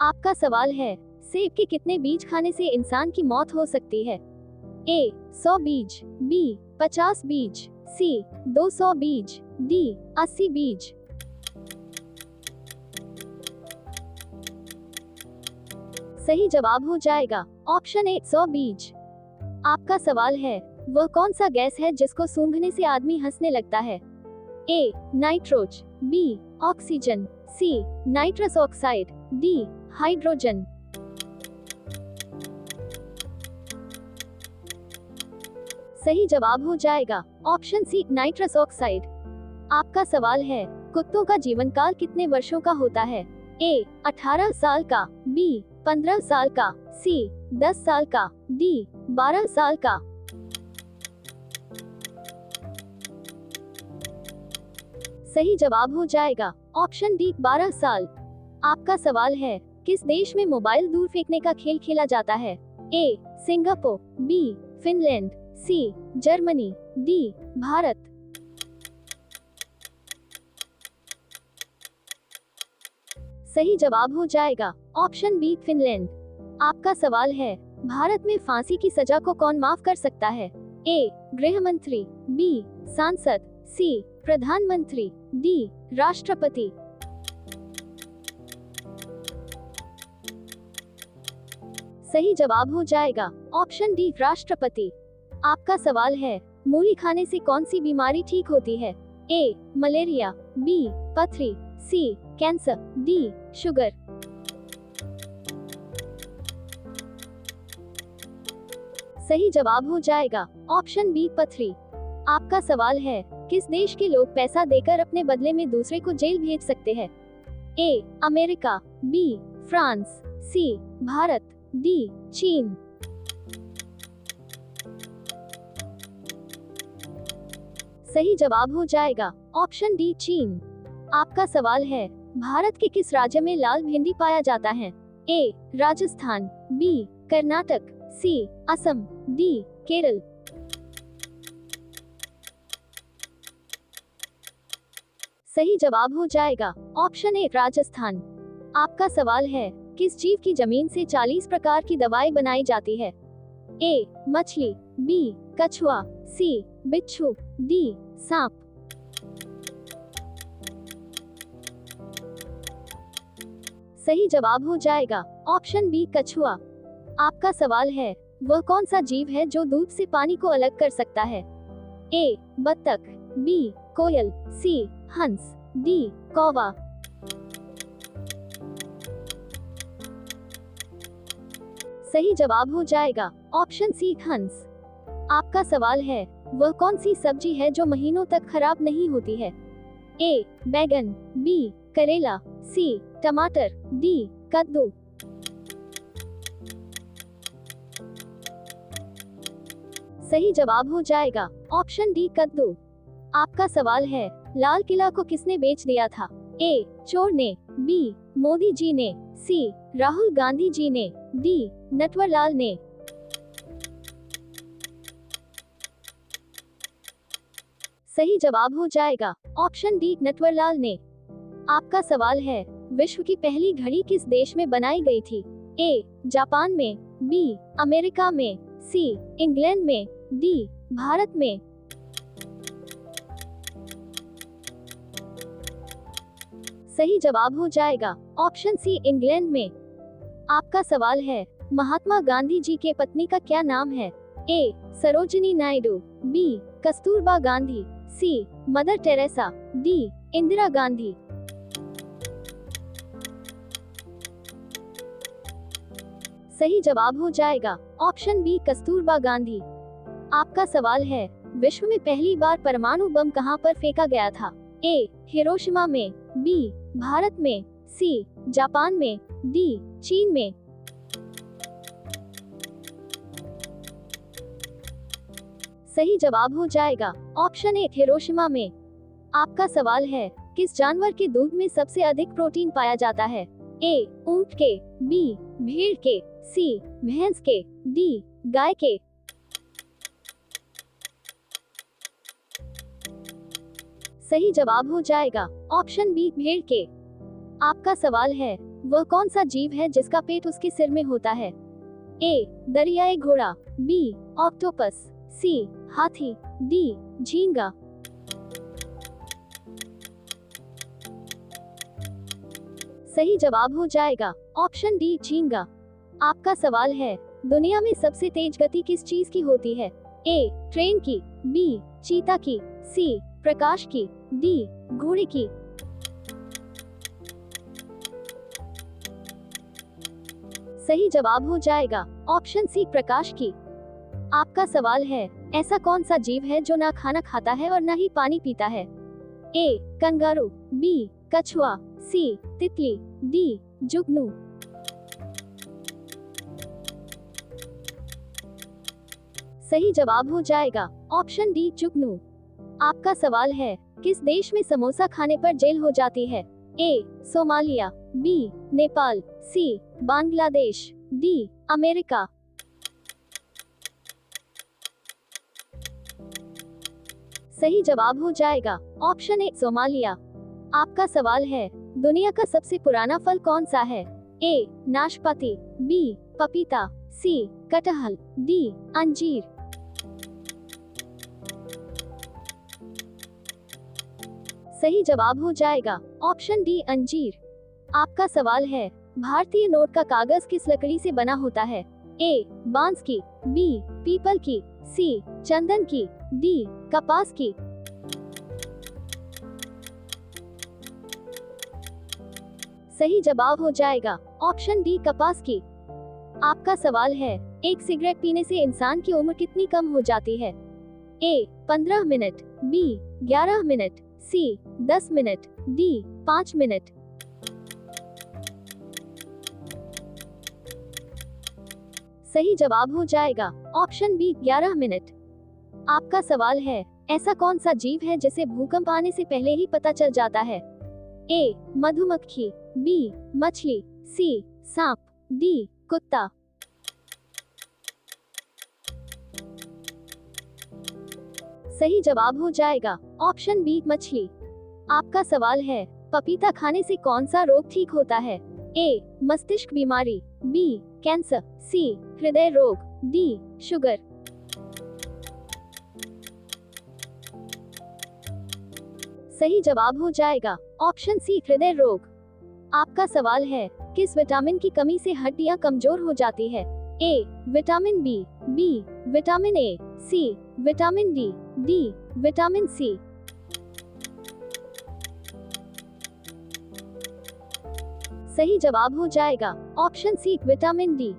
आपका सवाल है, सेब के कितने बीज खाने से इंसान की मौत हो सकती है? ए 100 बीज, बी 50 बीज, सी 200 बीज, डी 80 बीज। सही जवाब हो जाएगा ऑप्शन ए 100 बीज। आपका सवाल है, वह कौन सा गैस है जिसको सूंघने से आदमी हंसने लगता है? ए नाइट्रोज, B oxygen, C nitrous oxide, D hydrogen. सही जवाब हो जाएगा ऑप्शन सी नाइट्रस ऑक्साइड। आपका सवाल है, कुत्तों का जीवन काल कितने वर्षों का होता है? ए 18 साल का, बी 15 साल का, सी 10 साल का, डी 12 साल का। सही जवाब हो जाएगा ऑप्शन डी 12 साल। आपका सवाल है, किस देश में मोबाइल दूर फेंकने का खेल खेला जाता है? A Singapore, B Finland, C Germany, D Bharat. सही जवाब हो जाएगा ऑप्शन बी फिनलैंड। आपका सवाल है, भारत में फांसी की सजा को कौन माफ कर सकता है? ए गृह मंत्री, बी सांसद, सी प्रधानमंत्री, डी राष्ट्रपति। सही जवाब हो जाएगा ऑप्शन डी राष्ट्रपति। आपका सवाल है, मूली खाने से कौन सी बीमारी ठीक होती है? ए मलेरिया, बी पथरी, सी कैंसर, डी शुगर। सही जवाब हो जाएगा ऑप्शन बी पथरी। आपका सवाल है, किस देश के लोग पैसा देकर अपने बदले में दूसरे को जेल भेज सकते हैं? A America, B France, C Bharat, D चीन। सही जवाब हो जाएगा ऑप्शन डी चीन। आपका सवाल है, भारत के किस राज्य में लाल भिंडी पाया जाता है? ए राजस्थान, बी कर्नाटक, सी असम, डी केरल। सही जवाब हो जाएगा ऑप्शन ए राजस्थान। आपका सवाल है, किस जीव की जमीन से 40 प्रकार की दवाएं बनाई जाती है? ए मछली, बी कछुआ, सी बिच्छू, डी सांप। सही जवाब हो जाएगा ऑप्शन बी कछुआ। आपका सवाल है, वह कौन सा जीव है जो दूध से पानी को अलग कर सकता है? ए बत्तख, बी कोयल, सी हंस, डी कौवा। सही जवाब हो जाएगा ऑप्शन सी हंस। आपका सवाल है, वह कौन सी सब्जी है जो महीनों तक खराब नहीं होती है? ए बैगन, बी करेला, सी टमाटर, डी कद्दू। सही जवाब हो जाएगा ऑप्शन डी कद्दू। आपका सवाल है, लाल किला को किसने बेच दिया था? ए चोर ने, बी मोदी जी ने, सी राहुल गांधी जी ने, डी नटवरलाल ने। सही जवाब हो जाएगा ऑप्शन डी नटवरलाल ने। आपका सवाल है, विश्व की पहली घड़ी किस देश में बनाई गई थी? ए जापान में, बी अमेरिका में, सी इंग्लैंड में, डी भारत में। सही जवाब हो जाएगा ऑप्शन सी इंग्लैंड में। आपका सवाल है, महात्मा गांधी जी के पत्नी का क्या नाम है? A Sarojini Naidu, B Kasturba Gandhi, C Mother Teresa, D Indira Gandhi. सही जवाब हो जाएगा ऑप्शन बी कस्तूरबा गांधी। आपका सवाल है, विश्व में पहली बार परमाणु बम कहां पर फेंका गया था? ए हिरोशिमा में, बी भारत में, सी जापान में, डी चीन में। सही जवाब हो जाएगा ऑप्शन ए हिरोशिमा में। आपका सवाल है, किस जानवर के दूध में सबसे अधिक प्रोटीन पाया जाता है? ए ऊंट के, बी भेड़ के, सी भैंस के, डी गाय के। सही जवाब हो जाएगा ऑप्शन बी भेड़ के। आपका सवाल है, वह कौन सा जीव है जिसका पेट उसके सिर में होता है? ए दरियाई घोड़ा, बी ऑक्टोपस, सी हाथी, डी झींगा। सही जवाब हो जाएगा ऑप्शन डी झींगा। आपका सवाल है, दुनिया में सबसे तेज गति किस चीज की होती है? ए ट्रेन की, बी चीता की, सी प्रकाश की, डी घोड़े की। सही जवाब हो जाएगा ऑप्शन सी प्रकाश की। आपका सवाल है, ऐसा कौन सा जीव है जो ना खाना खाता है और ना ही पानी पीता है? ए कंगारू, बी कछुआ, सी तितली, डी जुगनू। सही जवाब हो जाएगा ऑप्शन डी जुगनू। आपका सवाल है, किस देश में समोसा खाने पर जेल हो जाती है? ए सोमालिया, बी नेपाल, सी बांग्लादेश, डी अमेरिका। सही जवाब हो जाएगा ऑप्शन ए सोमालिया। आपका सवाल है, दुनिया का सबसे पुराना फल कौन सा है? ए नाशपाती, बी पपीता, सी कटहल, डी अंजीर। सही जवाब हो जाएगा ऑप्शन डी अंजीर। आपका सवाल है, भारतीय नोट का कागज किस लकड़ी से बना होता है? ए बांस की, बी पीपल की, सी चंदन की, डी कपास की। सही जवाब हो जाएगा ऑप्शन डी कपास की। आपका सवाल है, एक सिगरेट पीने से इंसान की उम्र कितनी कम हो जाती है? ए 15 मिनट, बी 11 मिनट, सी 10 मिनट, डी 5 मिनट। सही जवाब हो जाएगा ऑप्शन बी 11 मिनट। आपका सवाल है, ऐसा कौन सा जीव है जिसे भूकंप आने से पहले ही पता चल जाता है? ए मधुमक्खी, बी मछली, सी सांप, डी कुत्ता। सही जवाब हो जाएगा ऑप्शन बी मछली। आपका सवाल है, पपीता खाने से कौन सा रोग ठीक होता है? ए मस्तिष्क बीमारी, बी कैंसर, सी हृदय रोग, डी शुगर। सही जवाब हो जाएगा ऑप्शन सी हृदय रोग। आपका सवाल है, किस विटामिन की कमी से हड्डियां कमजोर हो जाती है? A vitamin B, B vitamin A, C vitamin D, D vitamin C. सही जवाब हो जाएगा ऑप्शन सी विटामिन डी।